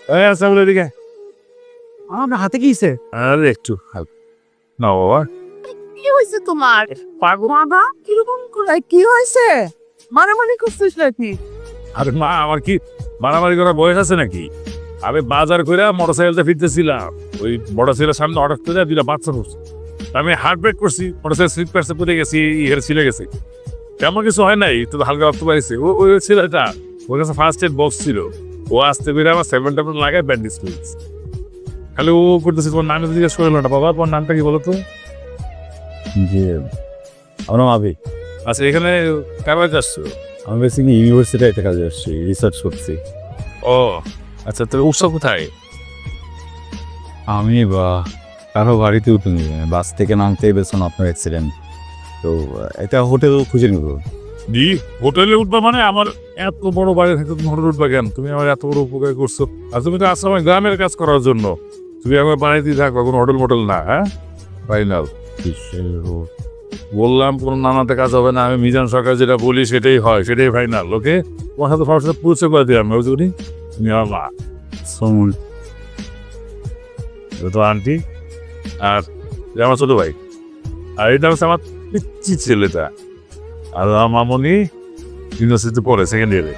আসসালামু আলাইকুম। আমার হাতে কিছে? আরে একটু না বাবা, কি হয়েছে তোমার? পাগল বাবা কিরকম করে কি হয়েছে? মারামারি করছিস নাকি? আরে মা, আমার কি মারামারি করার বয়স আছে নাকি? আমি বাজার করে মোটরসাইকেলটা ফিরতেছিলাম, ওই মোটরসাইকেলের সামনে হঠাৎ করে দুইটা বাচ্চা পড়ছে। আমি হার্ট ব্রেক করছি, মোটরসাইকেল স্লিপ পার্সে পড়ে গেছি, ইহের ছিলে গেছে। তেমন কিছু হয় নাই, তো হালকা রক্ত পাইছে। ওই ছেলেটা, ওর কাছে ফার্স্ট এড বক্স ছিল, ও আসতে বেরে আমার 7 লাগায় ব্যান্ডেজ করেছে। খালি ও করতেছে, তোমার নামে জিজ্ঞেস করলো না বাবা, তোমার নামটা কি বলো তো? জি, আমার নাম আবি। আচ্ছা, এখানে কারবার আসছো? আমি বেসিক্যালি ইউনিভার্সিটিতে কাজে আসছি, রিসার্চ করছি। ও আচ্ছা, তো উৎসব কোথায়? আমি কারো বাড়িতে উঠিনি, বাস থেকে নামতেই বেতন আপনার অ্যাক্সিডেন্ট। তো একটা হোটেল খুঁজে নিব। দি হোটেলে উঠবা মানে? আমার এত বড় বাড়ি থাকতে তুমি হোটেলে উঠবা কেন? তুমি আমার এত বড় উপকার করছো, আর তুমি তো আসছো আমার গ্রামের কাজ করার জন্য। তুমি আমার বাড়িতেই থাকবা, কোনো হোটেল মোটেল না। হ্যাঁ, ফাইনাল বললাম, কোনো নানাতে কাজ হবে না। আমি মিজান সরকার যেটা বলি সেটাই হয়, সেটাই ফাইনাল। ওকে, তোমার সাথে সবার সাথে পরিচয় করে দিলাম। বুঝলি, তুমি আমার মা, সমুল তো আন্টি, আর যে আমার ছোট ভাই, আর এটা হচ্ছে আমার পিচ্ছি ছেলেটা। আর আমার মামনি ইউনিভার্সিটিতে পড়ে, সেকেন্ড ইয়ারে।